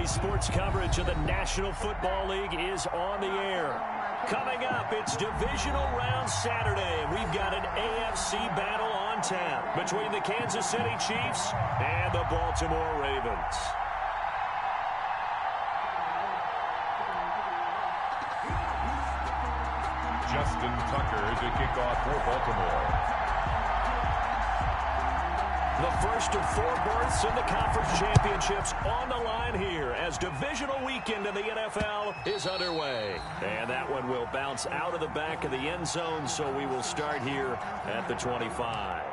NBC Sports coverage of the National Football League is on the air. Coming up, it's Divisional Round Saturday, and we've got an AFC battle on tap between the Kansas City Chiefs and the Baltimore Ravens. Justin Tucker to kick off for Baltimore. The first of 4 berths in the conference championships on the line here as divisional weekend in the NFL is underway. And that one will bounce out of the back of the end zone, so we will start here at the 25.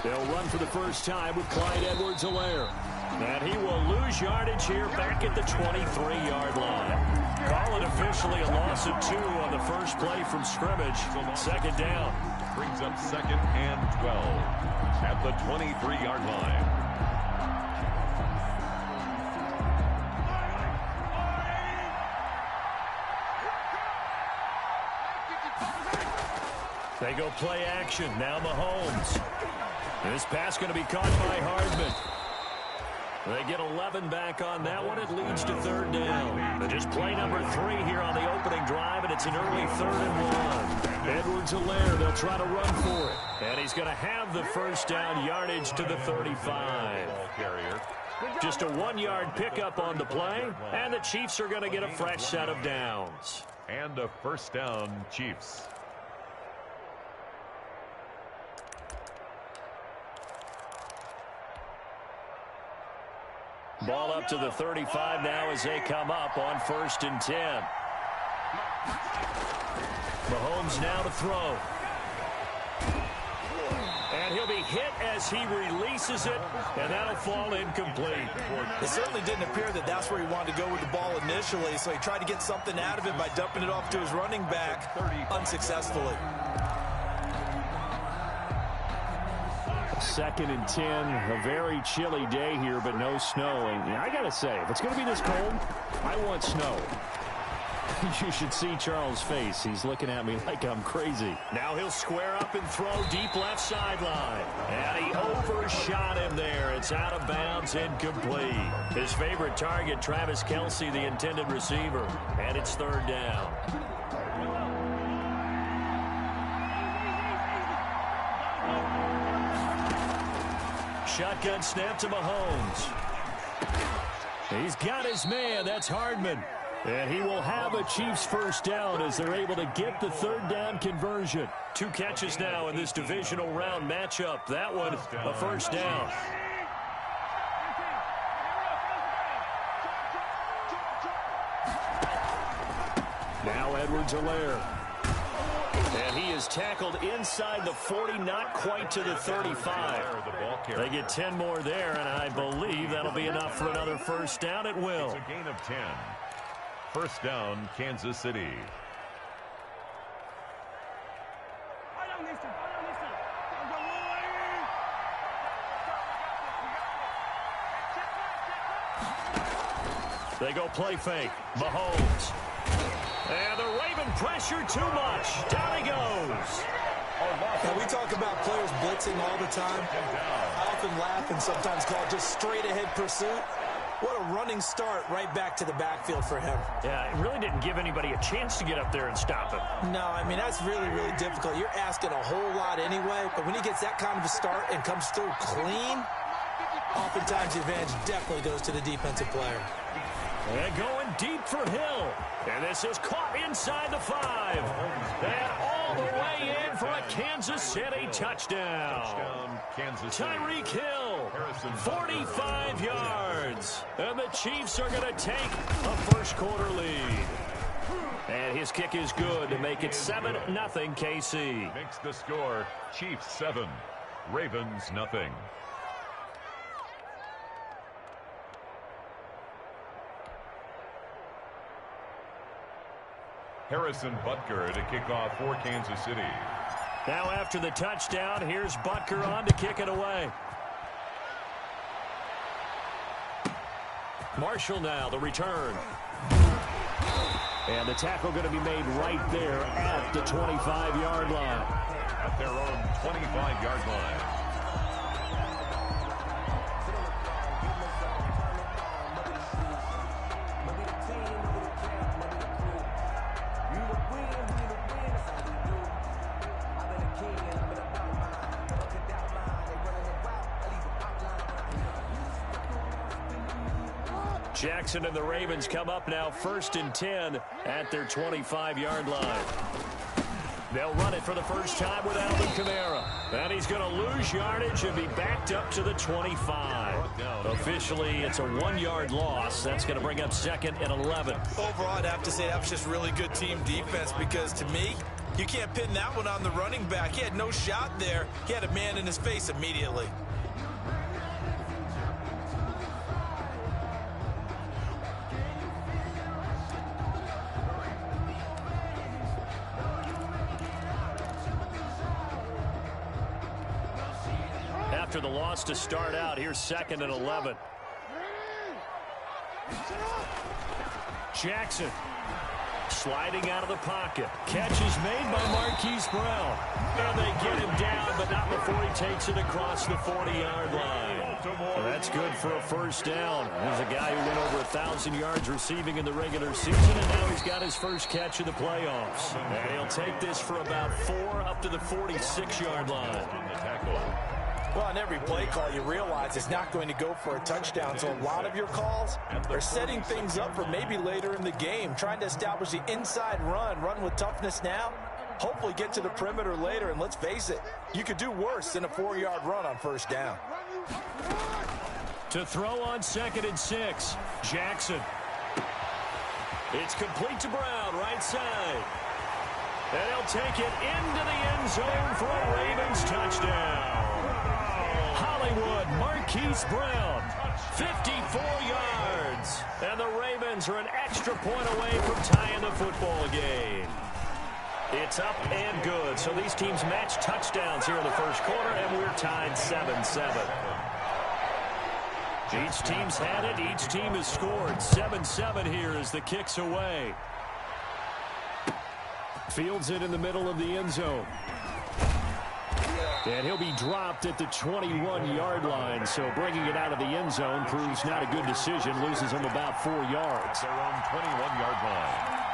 They'll run for the first time with Clyde Edwards-Helaire. And he will lose yardage here back at the 23-yard line. Call it officially a loss of 2 on the first play from scrimmage. Second down. Brings up 2nd and 12 at the 23-yard line. They go play action. Now Mahomes. This pass going to be caught by Hardman. They get 11 back on that one. It leads to 3rd down. But just play number 3 here on the opening drive, and it's an early 3rd and 1. Edwards-Helaire, they'll try to run for it. And he's going to have the first down yardage to the 35. Just a 1-yard pickup on the play, and the Chiefs are going to get a fresh set of downs. And a first down, Chiefs. Ball up to the 35 now as they come up on 1st and 10. Mahomes now to throw. And he'll be hit as he releases it, and that'll fall incomplete. It certainly didn't appear that that's where he wanted to go with the ball initially, so he tried to get something out of it by dumping it off to his running back unsuccessfully. 2nd and 10, a very chilly day here, but no snow. And I got to say, if it's going to be this cold, I want snow. You should see Charles' face. He's looking at me like I'm crazy. Now he'll square up and throw deep left sideline. And he overshot him there. It's out of bounds, incomplete. His favorite target, Travis Kelce, the intended receiver. And it's 3rd down. Shotgun snap to Mahomes. He's got his man. That's Hardman. And he will have a Chiefs first down as they're able to get the 3rd down conversion. 2 catches now in this divisional round matchup. That one, a first down. Now Edwards-Helaire. And he is tackled inside the 40, not quite to the 35. They get 10 more there, and I believe that'll be enough for another first down. It will. It's a gain of 10. First down, Kansas City. They go play fake. Mahomes. And the Raven pressure too much. Down he goes. Now, we talk about players blitzing all the time. I often laugh and sometimes call it just straight-ahead pursuit. What a running start right back to the backfield for him. Yeah, it really didn't give anybody a chance to get up there and stop him. No, I mean, that's really, really difficult. You're asking a whole lot anyway, but when he gets that kind of a start and comes through clean, oftentimes the advantage definitely goes to the defensive player. And going deep for Hill. And this is caught inside the 5. And all the way in for a Kansas City touchdown. Tyreek Hill, 45 yards. And the Chiefs are going to take a first-quarter lead. And his kick is good to make it 7-0 KC. Makes the score Chiefs 7, Ravens nothing. Harrison Butker to kick off for Kansas City. Now after the touchdown, here's Butker on to kick it away. Marshall now, the return. And the tackle going to be made right there at the 25-yard line. At their own 25-yard line. Jackson and the Ravens come up now 1st and 10 at their 25-yard line. They'll run it for the first time with Alvin Kamara. And he's going to lose yardage and be backed up to the 25. Officially, it's a 1-yard loss. That's going to bring up 2nd and 11. Overall, I'd have to say that was just really good team defense because, to me, you can't pin that one on the running back. He had no shot there. He had a man in his face immediately. After the loss to start out, here's 2nd and 11. Jackson sliding out of the pocket. Catch is made by Marquise Brown. And they get him down, but not before he takes it across the 40-yard line. Well, that's good for a first down. There's a guy who went over 1,000 yards receiving in the regular season, and now he's got his first catch of the playoffs. And he'll take this for about 4 up to the 46-yard line. Well, on every play call, you realize it's not going to go for a touchdown. So a lot of your calls are setting things up for maybe later in the game, trying to establish the inside run with toughness now, hopefully get to the perimeter later. And let's face it, you could do worse than a 4-yard run on first down. To throw on 2nd and 6, Jackson. It's complete to Brown, right side. And he'll take it into the end zone for a Ravens touchdown. Hollywood, Marquise Brown, 54 yards. And the Ravens are an extra point away from tying the football game. It's up and good. So these teams match touchdowns here in the first quarter, and we're tied 7-7. Each team's had it. Each team has scored. 7-7 here as the kick's away. Fields it in the middle of the end zone. And he'll be dropped at the 21-yard line. So bringing it out of the end zone proves not a good decision. Loses him about 4 yards. Their own 21-yard line.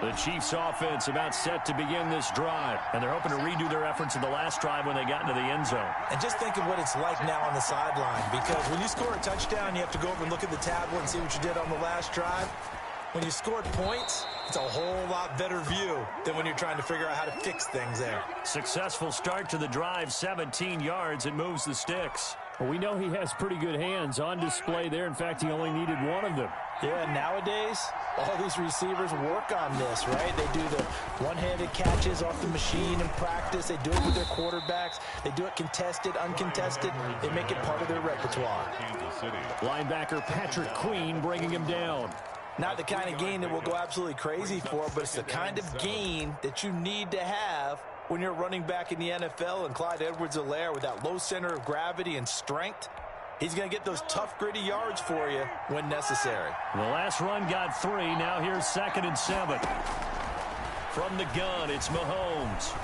The Chiefs offense about set to begin this drive. And they're hoping to redo their efforts in the last drive when they got into the end zone. And just think of what it's like now on the sideline, because when you score a touchdown, you have to go over and look at the tablet and see what you did on the last drive. When you scored points, it's a whole lot better view than when you're trying to figure out how to fix things there. Successful start to the drive, 17 yards, and moves the sticks. Well, we know he has pretty good hands on display there. In fact, he only needed one of them. Yeah, nowadays, all these receivers work on this, right? They do the one-handed catches off the machine in practice. They do it with their quarterbacks. They do it contested, uncontested. They make it part of their repertoire. Kansas City. Linebacker Patrick Queen bringing him down. Not the kind of gain that we'll go absolutely crazy for, but it's the kind of gain that you need to have when you're running back in the NFL. And Clyde Edwards-Helaire, with that low center of gravity and strength, he's going to get those tough, gritty yards for you when necessary. The last run got 3. Now here's 2nd and 7. From the gun, it's Mahomes.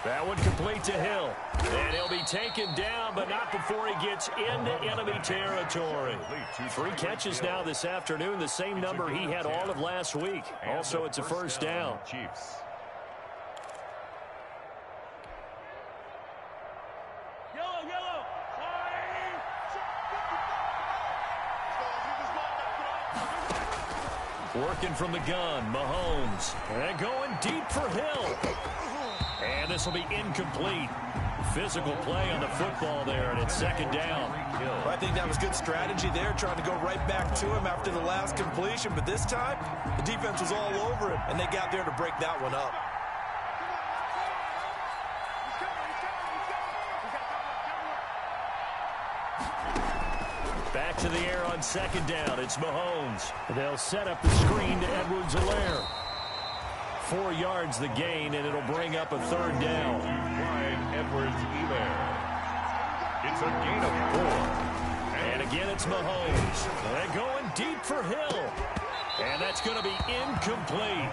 That one complete to Hill. And he'll be taken down, but not before he gets into enemy territory. 3 catches now this afternoon, the same number he had all of last week. Also, it's a first down. Chiefs. Working from the gun, Mahomes. And going deep for Hill. And this will be incomplete. Physical play on the football there, and it's 2nd down. Well, I think that was good strategy there, trying to go right back to him after the last completion. But this time, the defense was all over him, and they got there to break that one up. Back to the air on second down. It's Mahomes. They'll set up the screen to Edwards-Helaire. 4 yards the gain, and it'll bring up a third down. Wide Edwards-Helaire. It's a gain of 4. And again, it's Mahomes. They're going deep for Hill. And that's going to be incomplete.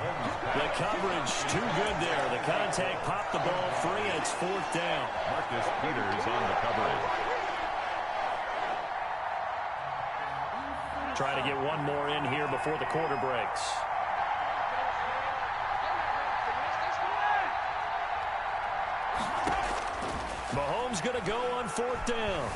The coverage too good there. The contact popped the ball free, and it's 4th down. Marcus Peters on the coverage. Try to get one more in here before the quarter breaks. Mahomes going to go on 4th down.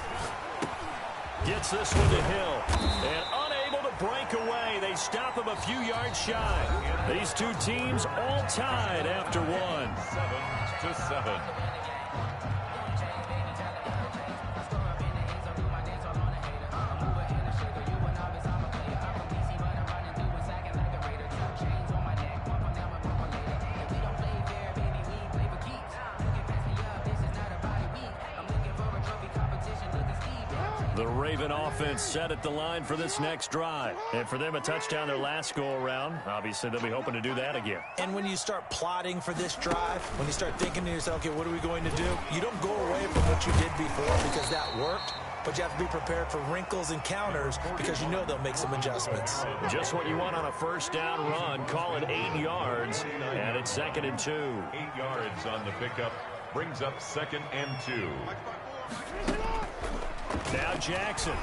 Gets this one to Hill. And unable to break away. They stop him a few yards shy. These two teams all tied after one. 7-7. The Raven offense set at the line for this next drive. And for them, a touchdown their last go-around. Obviously, they'll be hoping to do that again. And when you start plotting for this drive, when you start thinking to yourself, okay, what are we going to do? You don't go away from what you did before because that worked. But you have to be prepared for wrinkles and counters because you know they'll make some adjustments. Just what you want on a first down run. Call it 8 yards, and it's 2nd and 2. 8 yards on the pickup. Brings up 2nd and 2. Now Jackson.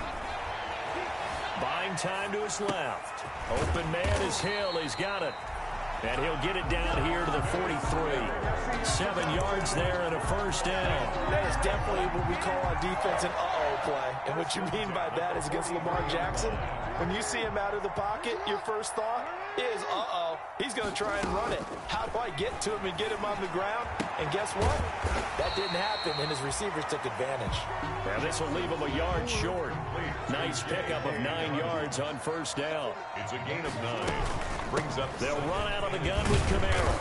Buying time to his left. Open man is Hill. He's got it. And he'll get it down here to the 43. 7 yards there and a first down. That is definitely what we call on defense an uh-oh play. And what you mean by that is against Lamar Jackson, when you see him out of the pocket, your first thought is, uh-oh, he's going to try and run it. How do I get to him and get him on the ground? And guess what? That didn't happen, and his receivers took advantage. Now this will leave him a yard short. Nice pickup of 9 yards on first down. It's a gain of 9. Brings up. They'll run out of the gun with Kamara.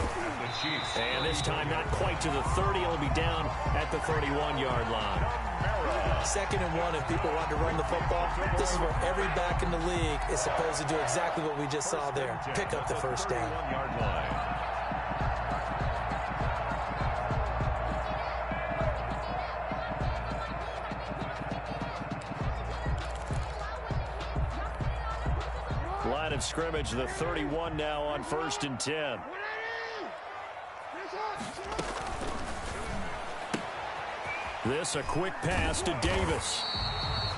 And this time not quite to the 30. It'll be down at the 31-yard line. 2nd and 1, and people want to run the football. This is where every back in the league is supposed to do exactly what we just saw there. Pick up the first down. 1-yard line. Line of scrimmage, the 31 now on 1st and 10. This a quick pass to Davis.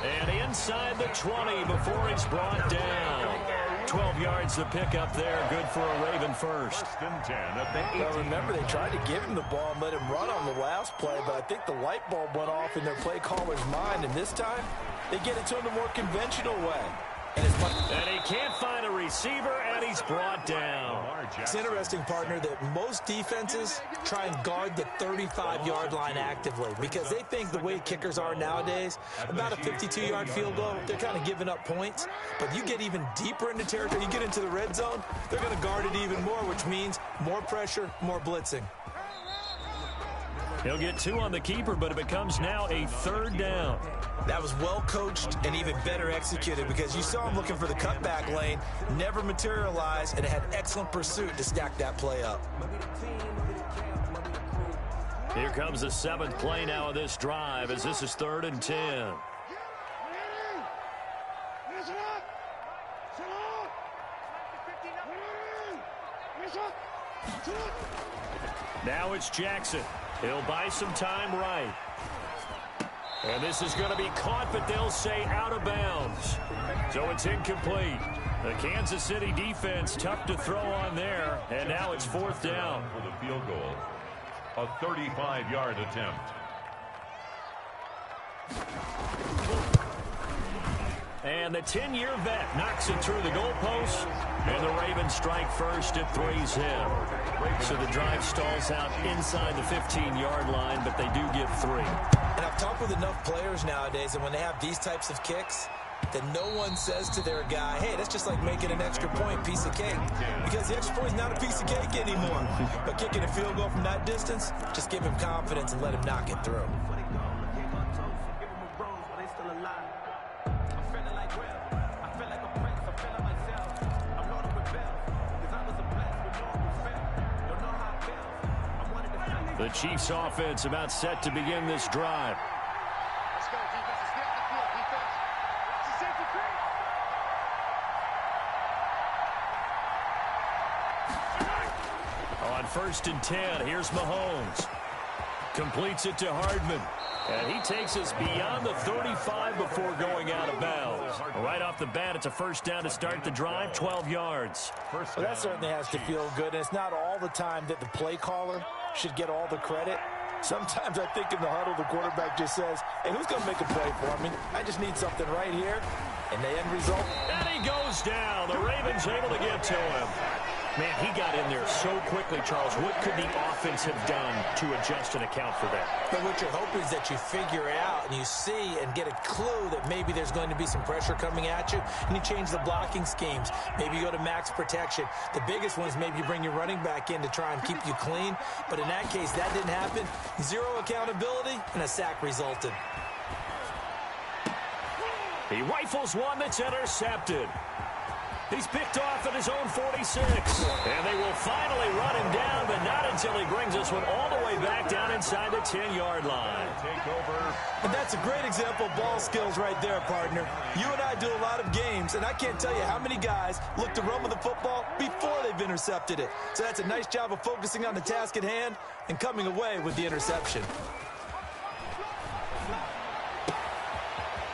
And inside the 20 before he's brought down. 12 yards to pick up there. Good for a Raven first. 1st and 10 at the 18. Well, remember, they tried to give him the ball and let him run on the last play, but I think the light bulb went off in their play caller's mind, and this time they get it to him the more conventional way. And he can't find a receiver, and he's brought down. It's interesting, partner, that most defenses try and guard the 35-yard line actively because they think the way kickers are nowadays, about a 52-yard field goal, they're kind of giving up points. But you get even deeper into territory, you get into the red zone, they're going to guard it even more, which means more pressure, more blitzing. He'll get 2 on the keeper, but it becomes now a 3rd down. That was well coached and even better executed because you saw him looking for the cutback lane, never materialized, and had excellent pursuit to stack that play up. Here comes the 7th play now of this drive as this is 3rd and 10. Now it's Jackson. He'll buy some time right. And this is going to be caught, but they'll say out of bounds. So it's incomplete. The Kansas City defense tough to throw on there. And now it's 4th down. For the field goal. A 35-yard attempt. And the 10-year vet knocks it through the goalpost. And the Ravens strike first at 3's him. So the drive stalls out inside the 15-yard line, but they do get 3. And I've talked with enough players nowadays, and when they have these types of kicks, that no one says to their guy, hey, that's just like making an extra point, piece of cake. Because the extra point is not a piece of cake anymore. But kicking a field goal from that distance, just give him confidence and let him knock it through. The Chiefs offense about set to begin this drive. Let's go, defense. Let's get off the field, defense. It's a safety creep. On 1st and 10, here's Mahomes. Completes it to Hardman. And he takes us beyond the 35 before going out of bounds. Right off the bat, it's a first down to start the drive, 12 yards. Well, that certainly has to feel good. And it's not all the time that the play caller should get all the credit. Sometimes I think in the huddle, the quarterback just says, hey, who's going to make a play for me? I just need something right here. And the end result. And he goes down. The Ravens able to get to him. Man, he got in there so quickly, Charles. What could the offense have done to adjust and account for that? But what you're hoping is that you figure it out and you see and get a clue that maybe there's going to be some pressure coming at you, and you change the blocking schemes. Maybe you go to max protection. The biggest one is maybe you bring your running back in to try and keep you clean. But in that case, that didn't happen. Zero accountability, and a sack resulted. He rifles one that's intercepted. He's picked off at his own 46. And they will finally run him down, but not until he brings this one all the way back down inside the 10-yard line. Take over. And that's a great example of ball skills right there, partner. You and I do a lot of games, and I can't tell you how many guys look to run with the football before they've intercepted it. So that's a nice job of focusing on the task at hand and coming away with the interception.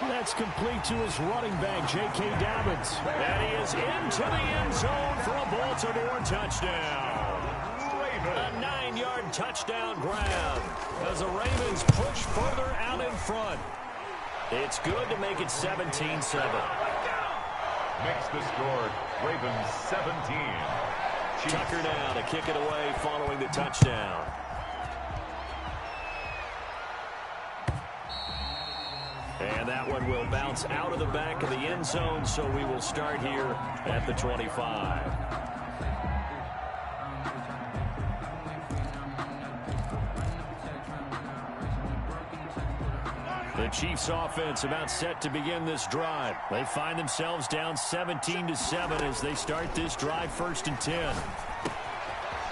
That's complete to his running back, J.K. Dobbins. And he is into the end zone for a Baltimore touchdown. A 9-yard touchdown grab as the Ravens push further out in front. It's good to make it 17-7. Makes the score. Ravens 17. Chiefs. Tucker now to kick it away following the touchdown. And that one will bounce out of the back of the end zone, so we will start here at the 25. The Chiefs offense about set to begin this drive. They find themselves down 17-7 as they start this drive 1st and 10.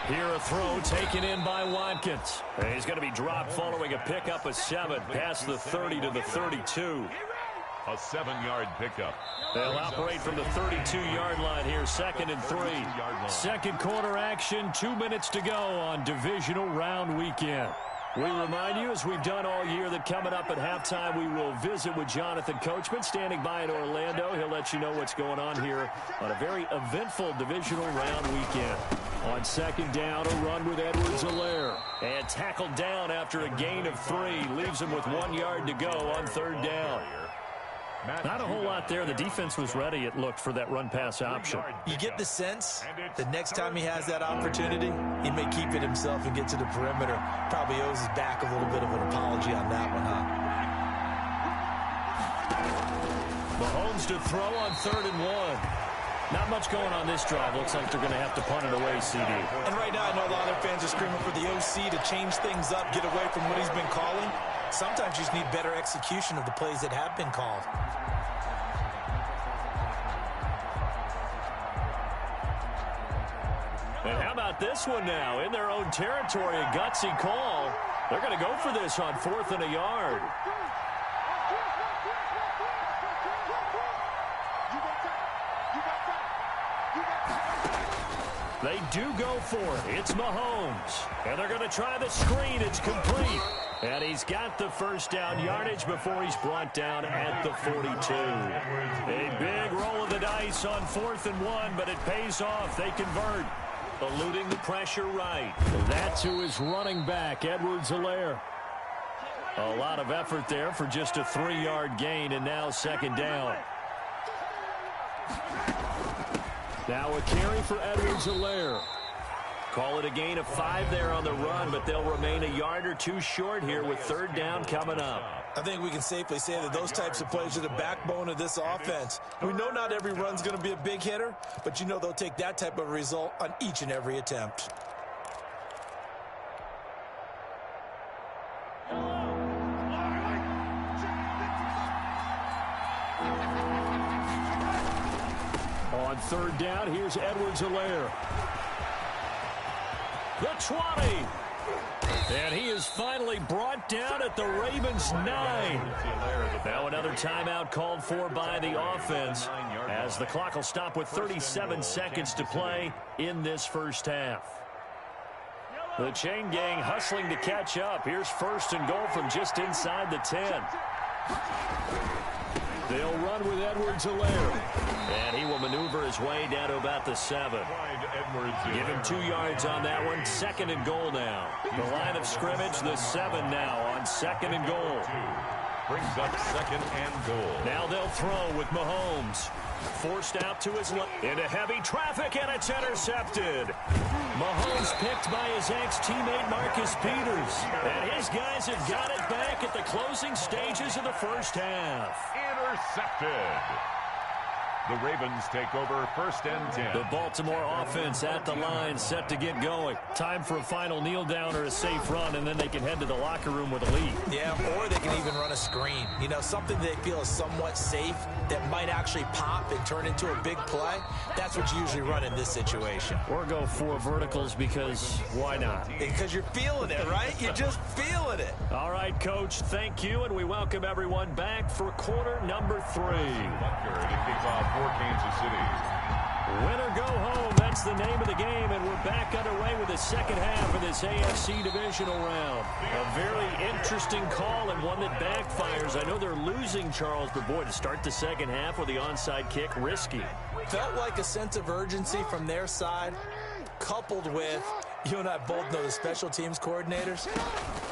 Here a throw taken in by Watkins. And he's going to be dropped following a pickup of 7 past the 30 to the 32. A 7-yard pickup. They'll operate from the 32-yard line here, 2nd and 3. Second quarter action, 2 minutes to go on divisional round weekend. We remind you, as we've done all year, that coming up at halftime, we will visit with Jonathan Coachman, standing by in Orlando. He'll let you know what's going on here on a very eventful divisional round weekend. On 2nd down, a run with Edwards-Helaire. And tackled down after a gain of 3. Leaves him with 1 yard to go on 3rd down. Not a whole lot there. The defense was ready, it looked, for that run-pass option. You get the sense that next time he has that opportunity, he may keep it himself and get to the perimeter. Probably owes his back a little bit of an apology on that one, huh? Mahomes to throw on 3rd and 1. Not much going on this drive. Looks like they're going to have to punt it away, CD. And right now, I know a lot of their fans are screaming for the OC to change things up, get away from what he's been calling. Sometimes you just need better execution of the plays that have been called. And how about this one now? In their own territory, a gutsy call. They're going to go for this on 4th and a yard. They do go for it. It's Mahomes. And they're going to try the screen. It's complete. And he's got the first down yardage before he's brought down at the 42. A big roll of the dice on 4th and 1, but it pays off. They convert. Eluding the pressure right. That's who is running back, Edwards-Helaire. A lot of effort there for just a 3-yard gain, and now 2nd down. Now a carry for Edwards-Helaire. Call it a gain of 5 there on the run, but they'll remain a yard or 2 short here with 3rd down coming up. I think we can safely say that those types of plays are the backbone of this offense. We know not every run's going to be a big hitter, but you know they'll take that type of result on each and every attempt. On 3rd down, here's Edwards-Helaire. The 20. And he is finally brought down at the Ravens' 9. Now another timeout called for by the offense as the clock will stop with 37 seconds to play in this first half. The chain gang hustling to catch up. Here's first and goal from just inside the 10. They'll run with Edwards-Helaire. And he will maneuver his way down to about the 7. Give him 2 yards on that one. Second and goal now. The line of scrimmage, the 7 now on second and goal. Brings up second and goal. Now they'll throw with Mahomes. Forced out to his left into heavy traffic, and it's intercepted. Mahomes picked by his ex-teammate Marcus Peters. And his guys have got it back at the closing stages of the first half. Intercepted. The Ravens take over first and 10. The Baltimore offense at the line, set to get going. Time for a final kneel down or a safe run, and then they can head to the locker room with a lead. Yeah, or they can even run a screen. You know, something they feel is somewhat safe that might actually pop and turn into a big play. That's what you usually run in this situation. Or go 4 verticals because why not? Because you're feeling it, right? You're just feeling it. All right, Coach, thank you, and we welcome everyone back for quarter number 3. To kick off for Kansas City. Win or go home, that's the name of the game, and we're back underway with the second half of this AFC divisional round. A very interesting call and one that backfires. I know they're losing, Charles, but boy, to start the second half with the onside kick, risky. Felt like a sense of urgency from their side, coupled with, you and I both know the special teams coordinators,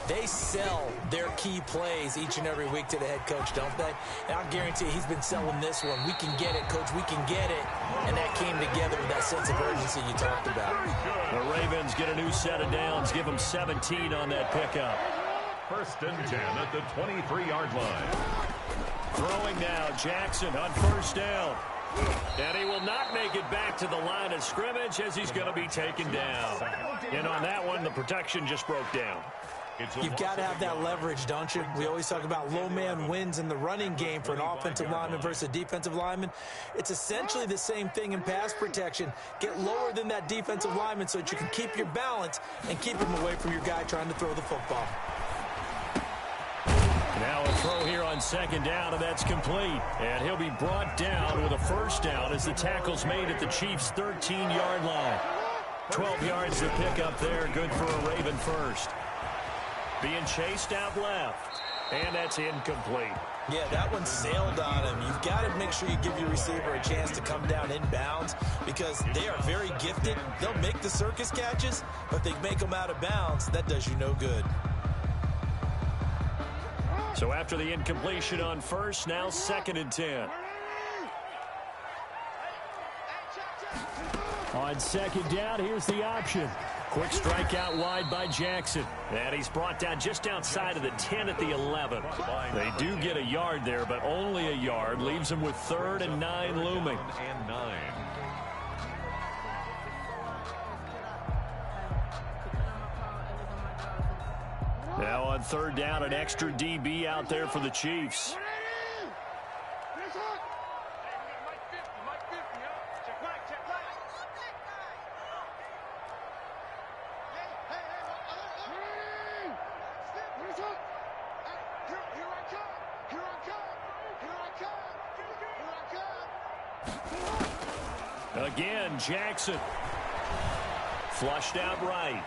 they sell their key plays each and every week to the head coach, don't they? And I guarantee he's been selling this one. We can get it, Coach. We can get it. And that came together with that sense of urgency you talked about. The Ravens get a new set of downs. Give them 17 on that pickup. First and 10 at the 23-yard line. Throwing now, Jackson on first down. And he will not make it back to the line of scrimmage as he's going to be taken down. And on that one, the protection just broke down. You've got to have that leverage, don't you? We always talk about low man wins in the running game for an offensive lineman versus a defensive lineman. It's essentially the same thing in pass protection. Get lower than that defensive lineman so that you can keep your balance and keep him away from your guy trying to throw the football. Now a throw here on second down, and that's complete. And he'll be brought down with a first down as the tackle's made at the Chiefs' 13-yard line. 12 yards to pick up there, good for a Raven first. Being chased out left, and that's incomplete. Yeah, that one sailed on him. You've got to make sure you give your receiver a chance to come down inbounds because they are very gifted. They'll make the circus catches, but if they make them out of bounds, that does you no good. So after the incompletion on first, now second and 10. On second down, here's the option. Quick strike out wide by Jackson. And he's brought down just outside of the 10 at the 11. They do get a yard there, but only a yard. Leaves them with 3rd and 9 looming. And 9. Now on third down, an extra DB out there for the Chiefs. Again, Jackson. Flushed out right.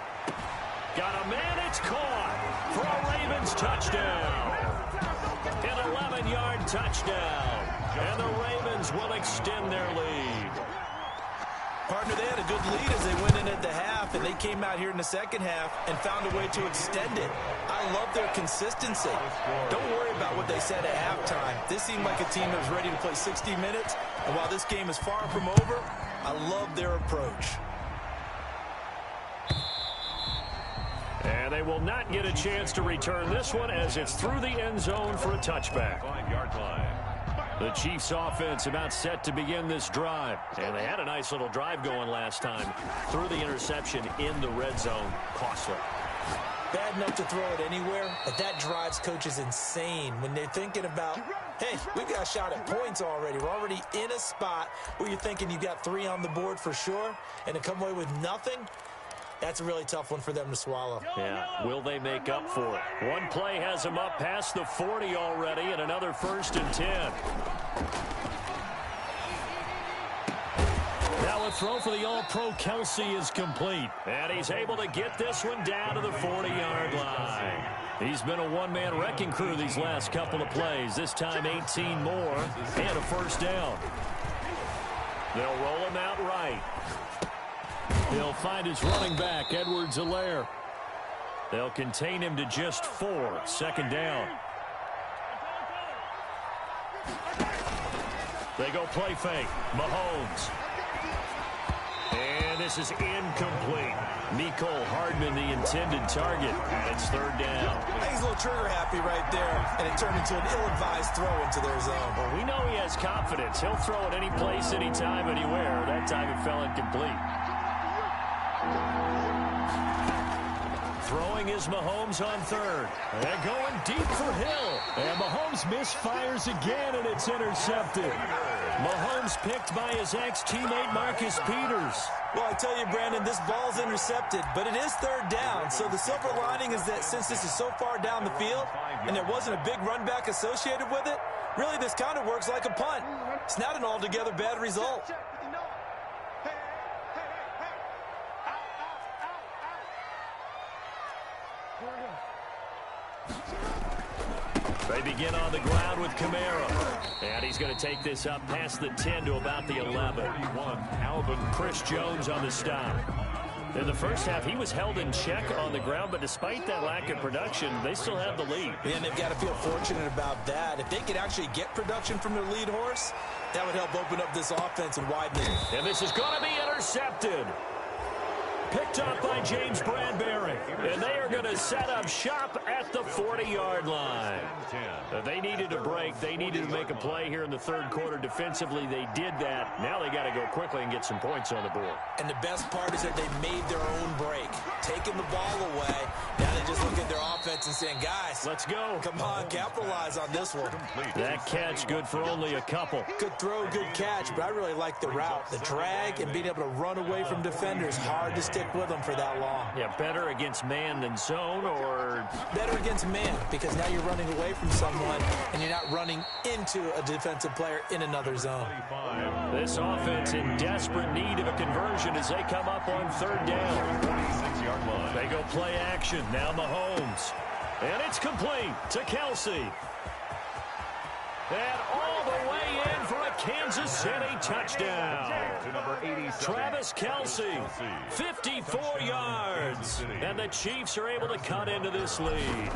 Got a man, it's caught for a Ravens touchdown. An 11-yard touchdown. And the Ravens will extend their lead. Partner, they had a good lead as they went in at the half, and they came out here in the second half and found a way to extend it. I love their consistency. Don't worry about what they said at halftime. This seemed like a team that was ready to play 60 minutes, and while this game is far from over, I love their approach. And they will not get a chance to return this one as it's through the end zone for a touchback. 5-yard line. The Chiefs offense about set to begin this drive. And they had a nice little drive going last time. Threw the interception in the red zone. Costly. Bad enough to throw it anywhere, but that drives coaches insane when they're thinking about, hey, we've got a shot at points already. We're already in a spot where you're thinking you got 3 on the board for sure, and to come away with nothing, That's a really tough one for them to swallow. Yeah, will they make up for it? One play has them up past the 40 already, and another 1st and 10. Now a throw for the All-Pro Kelsey is complete. And he's able to get this one down to the 40-yard line. He's been a one-man wrecking crew these last couple of plays. This time 18 more and a 1st down. They'll roll him out right. He'll find his running back, Edwards-Helaire. They'll contain him to just 4. 2nd down. They go play fake. Mahomes. And this is incomplete. Mecole Hardman, the intended target. And it's 3rd down. I think he's a little trigger happy right there, and it turned into an ill-advised throw into their zone. Well, we know he has confidence. He'll throw it any place, anytime, anywhere. That time it fell incomplete. Throwing is Mahomes on 3rd. And going deep for Hill. And Mahomes misfires again, and it's intercepted. Mahomes picked by his ex-teammate Marcus Peters. Well, I tell you, Brandon, this ball's intercepted, but it is 3rd down. So the silver lining is that since this is so far down the field and there wasn't a big run back associated with it, really this kind of works like a punt. It's not an altogether bad result. They begin on the ground with Kamara. And he's going to take this up past the 10 to about the 11. Chris Jones on the stop. In the first half, he was held in check on the ground, but despite that lack of production, they still have the lead. And they've got to feel fortunate about that. If they could actually get production from their lead horse, that would help open up this offense and widen it. And this is going to be intercepted. Picked up by James Bradbury. And they are going to set up shop at the 40-yard line. They needed a break. They needed to make a play here in the 3rd quarter. Defensively, they did that. Now they got to go quickly and get some points on the board. And the best part is that they made their own break. Taking the ball away. Now they just look at their offense and saying, guys, let's go. Come on, capitalize on this one. That catch good for only a couple. Good throw, good catch, but I really like the route. The drag and being able to run away from defenders. Hard to stick with them for that long. Yeah, better against man than zone, or better against man, because now you're running away from someone and you're not running into a defensive player in another zone. This offense in desperate need of a conversion as they come up on 3rd down. 26-yard line. They go play action. Now Mahomes. And it's complete to Kelsey. And all the way in for a Kansas City touchdown. Travis Kelsey, 54 yards. And the Chiefs are able to cut into this lead.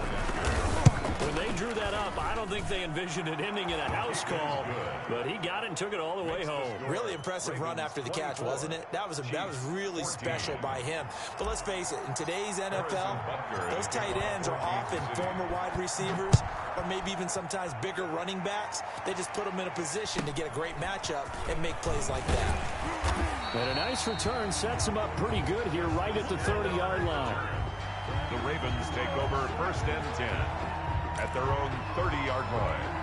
When they drew that up, I don't think they envisioned it ending in a house call, but he got it and took it all the way home. Really impressive run after the catch, wasn't it? That was really special by him. But let's face it, in today's NFL, those tight ends are often former wide receivers or maybe even sometimes bigger running backs. They just put them in a position to get a great matchup and make plays like that. And a nice return sets them up pretty good here right at the 30-yard line. The Ravens take over 1st and 10 at their own 30-yard line.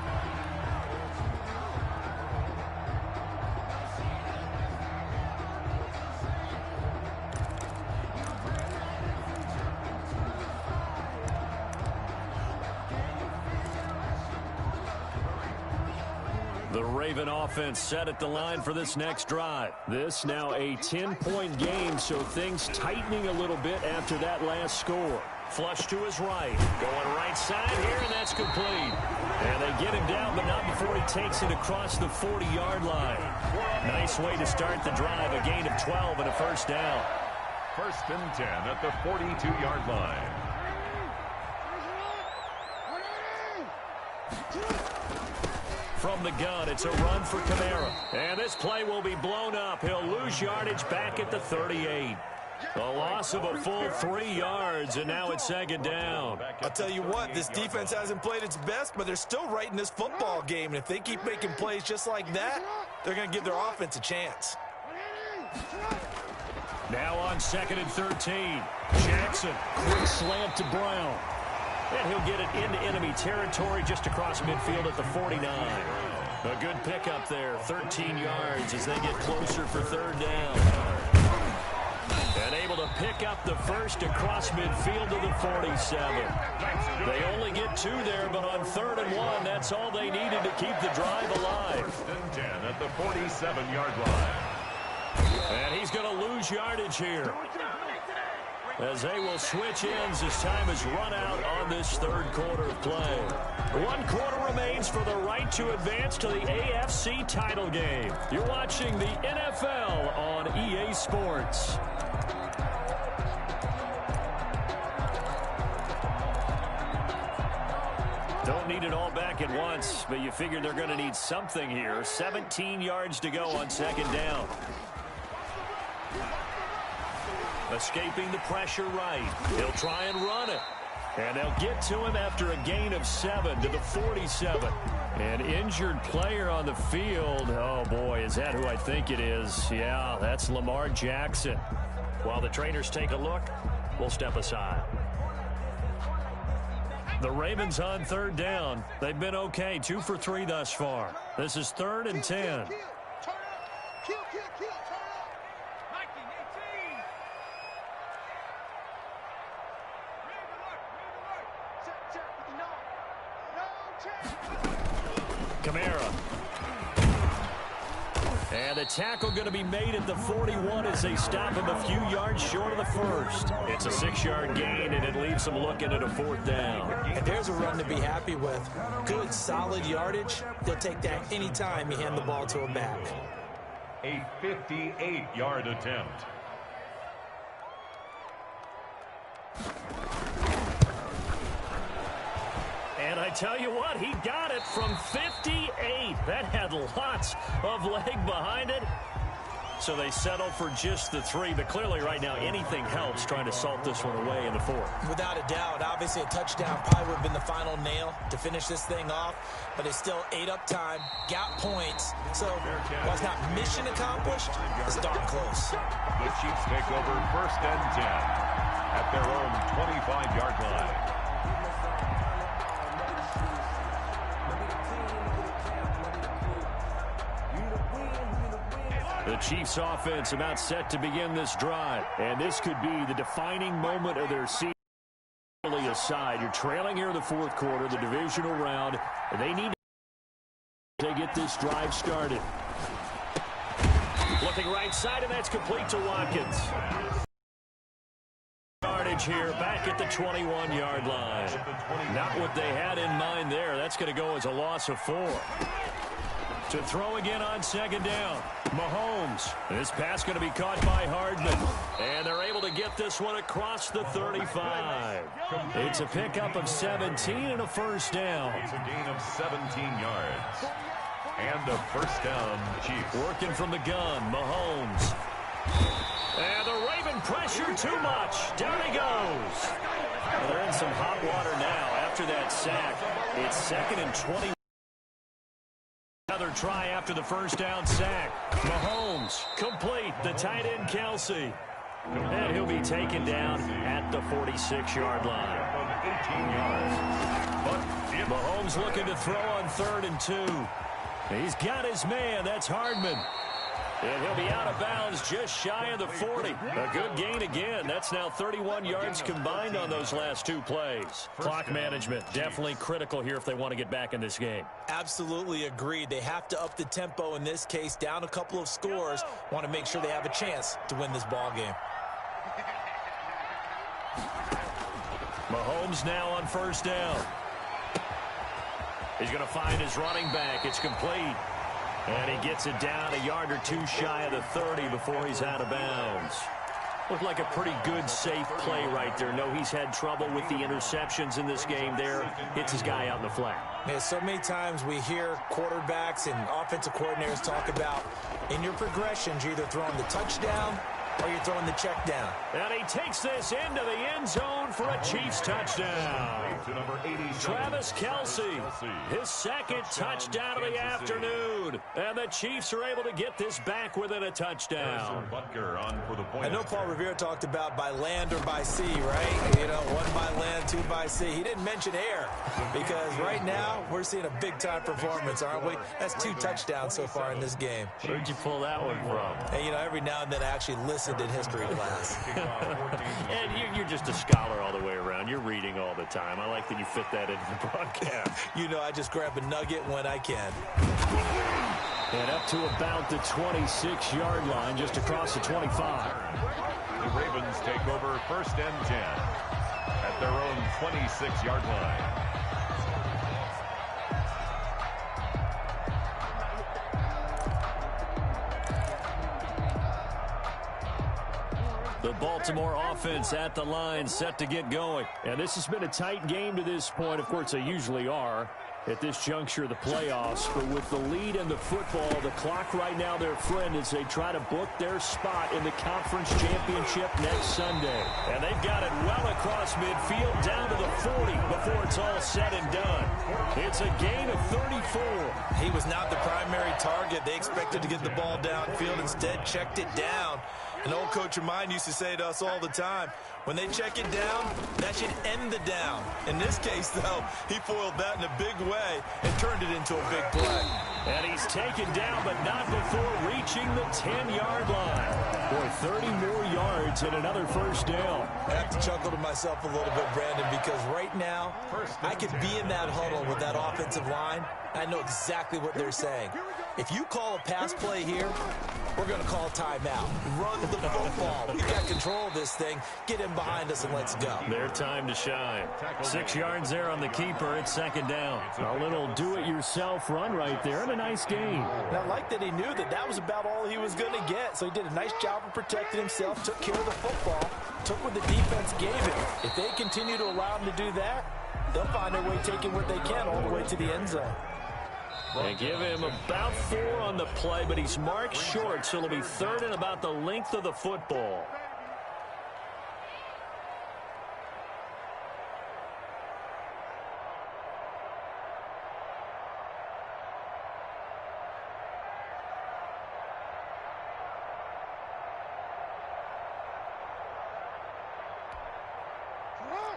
The Raven offense set at the line for this next drive. This now a 10-point game, so things tightening a little bit after that last score. Flush to his right. Going right side here, and that's complete. And they get him down, but not before he takes it across the 40-yard line. Nice way to start the drive. A gain of 12 and a 1st down. 1st and 10 at the 42-yard line. From the gun, it's a run for Kamara. And this play will be blown up. He'll lose yardage back at the 38. A loss of a full 3 yards, and now it's 2nd down. I'll tell you what, this defense hasn't played its best, but they're still right in this football game. And if they keep making plays just like that, they're going to give their offense a chance. Now on 2nd and 13. Jackson, quick slant to Brown. And he'll get it into enemy territory just across midfield at the 49. A good pickup there, 13 yards as they get closer for 3rd down. And able to pick up the first across midfield to the 47. They only get 2 there, but on 3rd and 1, that's all they needed to keep the drive alive. 1st and 10 at the 47-yard line. And he's going to lose yardage here, as they will switch ends as time has run out on this 3rd quarter of play. 1 quarter remains for the right to advance to the AFC title game. You're watching the NFL on EA Sports. Don't need it all back at once, but you figure they're going to need something here. 17 yards to go on 2nd down. Escaping the pressure right. He'll try and run it. And they'll get to him after a gain of 7 to the 47. An injured player on the field. Oh, boy, is that who I think it is? Yeah, that's Lamar Jackson. While the trainers take a look, we'll step aside. The Ravens on 3rd down. They've been okay, 2 for 3 thus far. This is 3rd and 10. Kamara. And the tackle going to be made at the 41 as they stop him a few yards short of the first. It's a 6-yard gain, and it leaves them looking at a 4th down. And there's a run to be happy with. Good, solid yardage. They'll take that anytime you hand the ball to a back. A 58-yard attempt. And I tell you what, he got it from 58. That had lots of leg behind it. So they settle for just the 3. But clearly right now anything helps trying to salt this one away in the 4th. Without a doubt, obviously a touchdown probably would have been the final nail to finish this thing off. But it's still ate up time, got points. So while it's not mission accomplished, it's darn close. The Chiefs take over 1st and 10 at their own 25-yard line. The Chiefs offense about set to begin this drive. And this could be the defining moment of their season. Aside, you're trailing here in the 4th quarter, the divisional round. And they need to get this drive started. Looking right side, and that's complete to Watkins. Yardage here, back at the 21-yard line. Not what they had in mind there. That's going to go as a loss of 4. To throw again on 2nd down. Mahomes. This pass going to be caught by Hardman. And they're able to get this one across the 35. It's a pickup of 17 and a 1st down. It's a gain of 17 yards. And a 1st down, Chiefs. Working from the gun, Mahomes. And the Raven pressure too much. Down he goes. Well, they're in some hot water now after that sack. It's 2nd and 20. Another try after the 1st down sack. Mahomes complete. The tight end Kelsey. And he'll be taken down at the 46-yard line. 18 yards. But Mahomes looking to throw on 3rd and 2. He's got his man. That's Hardman. And he'll be out of bounds just shy of the 40. A good gain again. That's now 31 yards combined on those last 2 plays. Clock management definitely critical here if they want to get back in this game. Absolutely agreed. They have to up the tempo in this case, down a couple of scores. Want to make sure they have a chance to win this ball game. Mahomes now on 1st down. He's going to find his running back. It's complete. And he gets it down a yard or 2 shy of the 30 before he's out of bounds. Looked like a pretty good, safe play right there. No, he's had trouble with the interceptions in this game there. Hits his guy out in the flat. Yeah, so many times we hear quarterbacks and offensive coordinators talk about in your progressions, you're either throwing the touchdown or you're throwing the check down. And he takes this into the end zone for a Chiefs touchdown. to number 87. Travis Kelce, his 2nd touchdown of the afternoon. And the Chiefs are able to get this back within a touchdown. Butker on for the point. I know Paul Revere talked about by land or by sea, right? You know, 1 by land, 2 by sea. He didn't mention air because right now we're seeing a big-time performance, aren't we? That's 2 touchdowns so far in this game. Where'd you pull that one from? And, you know, every now and then I actually listen lessened in history class. And you're just a scholar all the way around. You're reading all the time. I like that you fit that into the broadcast. You know, I just grab a nugget when I can. And up to about the 26-yard line, just across the 25. The Ravens take over 1st and 10 at their own 26-yard line. The Baltimore offense at the line, set to get going. And this has been a tight game to this point. Of course, they usually are at this juncture of the playoffs. But with the lead in the football, the clock right now, their friend, as they try to book their spot in the conference championship next Sunday. And they've got it well across midfield, down to the 40 before it's all said and done. It's a gain of 34. He was not the primary target. They expected to get the ball downfield, instead checked it down. An old coach of mine used to say to us all the time, when they check it down, that should end the down. In this case, though, he foiled that in a big way and turned it into a big play. And he's taken down, but not before reaching the 10-yard line. Boy, 30 more yards and another first down. I have to chuckle to myself a little bit, Brandon, because right now, I could be in that huddle with that offensive line. I know exactly what they're saying. If you call a pass play here, we're going to call timeout. Run the football. We've got control of this thing. Get in behind us and let's go. Their time to shine. 6 yards there on the keeper. It's 2nd down. A little do-it-yourself run right there and a nice gain. And I like that he knew that that was about all he was going to get. So he did a nice job of protecting himself, took care of the football, took what the defense gave him. If they continue to allow him to do that, they'll find their way taking what they can all the way to the end zone. They give him about 4 on the play, but he's marked short, so it'll be 3rd and about the length of the football.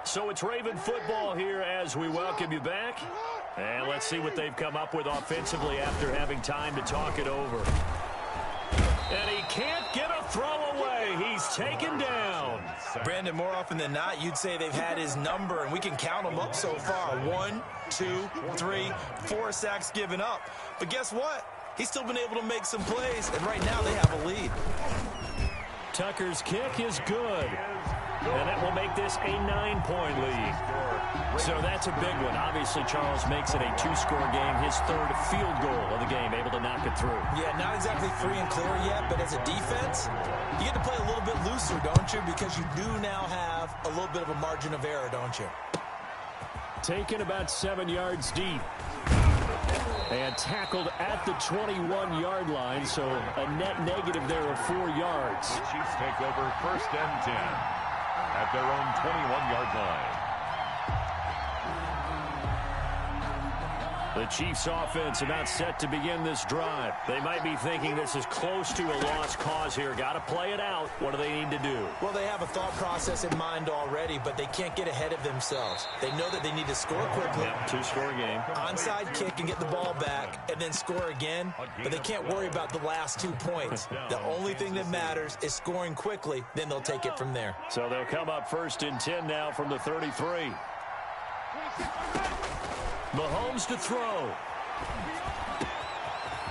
So it's Raven football here as we welcome you back. And let's see what they've come up with offensively after having time to talk it over. And he can't get a throw away. He's taken down. Brandon, more often than not, you'd say they've had his number, and we can count them up so far. 1, 2, 3, 4 sacks given up. But guess what? He's still been able to make some plays, and right now they have a lead. Tucker's kick is good. And that will make this a 9-point lead. So that's a big one. Obviously, Charles makes it a 2-score game. His 3rd field goal of the game, able to knock it through. Yeah, not exactly free and clear yet, but as a defense, you get to play a little bit looser, don't you? Because you do now have a little bit of a margin of error, don't you? Taken about 7 yards deep. And tackled at the 21-yard line, so a net negative there of 4 yards. The Chiefs take over 1st and 10 at their own 21-yard line. The Chiefs offense about set to begin this drive. They might be thinking this is close to a lost cause here. Got to play it out. What do they need to do? Well, they have a thought process in mind already, but they can't get ahead of themselves. They know that they need to score quickly. Yep, 2-score game. Onside kick and get the ball back and then score again, but they can't worry about the last 2 points. The only thing that matters is scoring quickly, then they'll take it from there. So they'll come up 1st and 10 now from the 33. Mahomes to throw.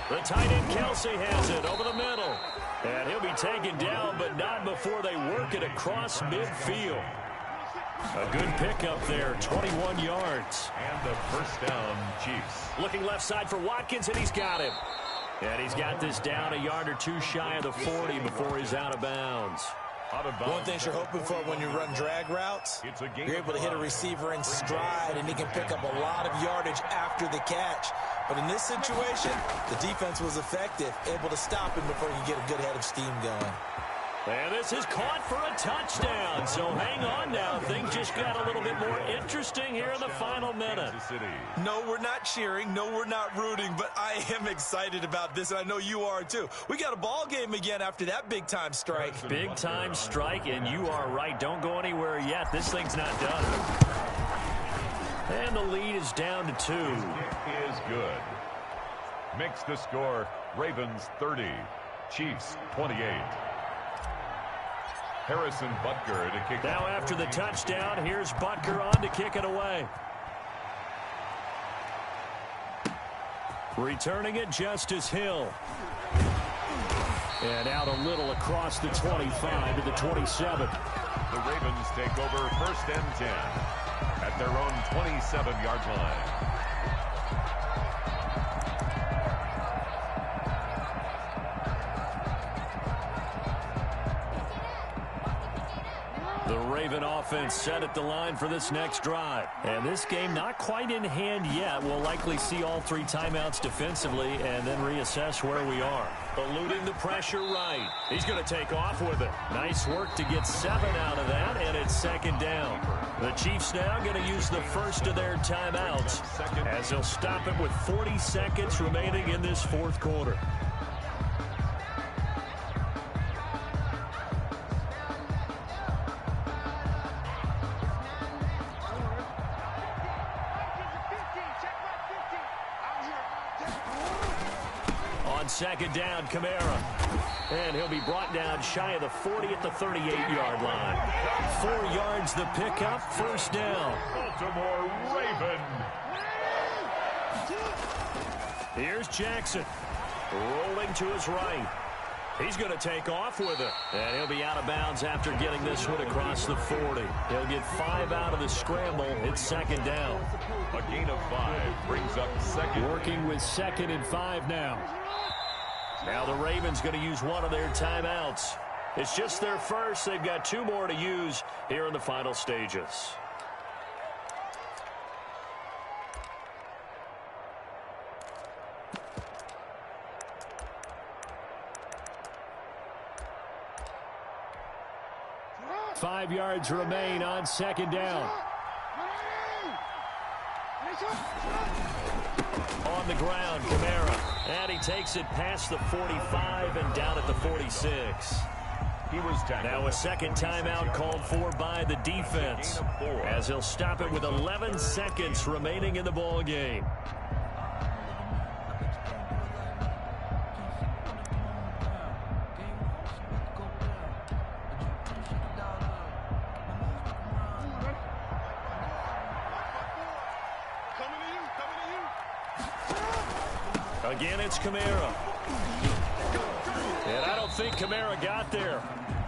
The tight end Kelsey has it over the middle. And he'll be taken down, but not before they work it across midfield. A good pickup there, 21 yards. And the 1st down, Chiefs. Looking left side for Watkins, and he's got him. And he's got this down a yard or 2 shy of the 40 before he's out of bounds. One thing you're hoping for when you run drag routes, you're able to hit a receiver in stride, and he can pick up a lot of yardage after the catch. But in this situation, the defense was effective, able to stop him before he could get a good head of steam going. And this is caught for a touchdown. So hang on now. Things just got a little bit more interesting here in the final minute. No, we're not cheering. No, we're not rooting. But I am excited about this, and I know you are too. We got a ball game again after that big-time strike. Big-time strike, and you are right. Don't go anywhere yet. This thing's not done. And the lead is down to 2. It is good. Makes the score Ravens 30, Chiefs 28. Harrison Butker to kick. Now after the touchdown, here's Butker on to kick it away. Returning it, Justice Hill. And out a little across the 25 to the 27. The Ravens take over first and 10 at their own 27-yard line. The Raven offense set at the line for this next drive. And this game not quite in hand yet. We'll likely see all 3 timeouts defensively and then reassess where we are. Eluding the pressure right. He's going to take off with it. Nice work to get 7 out of that, and it's second down. The Chiefs now going to use the first of their timeouts as they'll stop it with 40 seconds remaining in this fourth quarter. Second down, Kamara. And he'll be brought down shy of the 40 at the 38-yard line. 4 yards the pickup, first down. Baltimore Raven. Here's Jackson. Rolling to his right. He's going to take off with it. And he'll be out of bounds after getting this one across the 40. He'll get 5 out of the scramble. It's second down. A gain of 5 brings up second. Working with 2nd and 5 now. Now the Ravens going to use one of their timeouts. It's just their first. They've got 2 more to use here in the final stages. Five yards remain on second down. On the ground, Kamara. And he takes it past the 45 and down at the 46. He was tackled. Now a second timeout called for by the defense as he'll stop it with 11 seconds remaining in the ball game. Again, it's Kamara. And I don't think Kamara got there.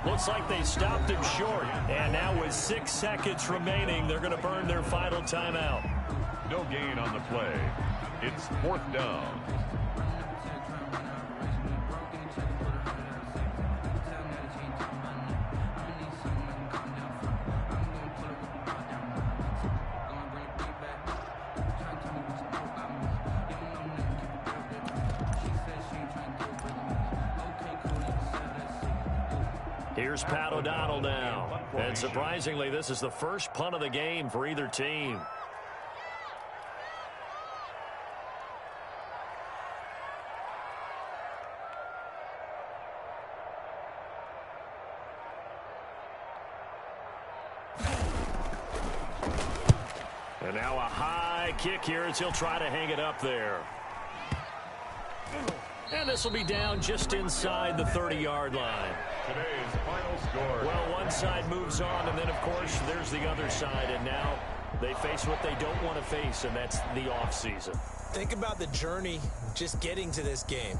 Looks like they stopped him short. And now with 6 seconds remaining, they're going to burn their final timeout. No gain on the play. It's 4th down. Here's Pat O'Donnell now. And surprisingly, this is the first punt of the game for either team. And now a high kick here as he'll try to hang it up there. And this will be down just inside the 30-yard line. Today's final score. Well, one side moves on, and then, of course, there's the other side. And now they face what they don't want to face, and that's the offseason. Think about the journey just getting to this game.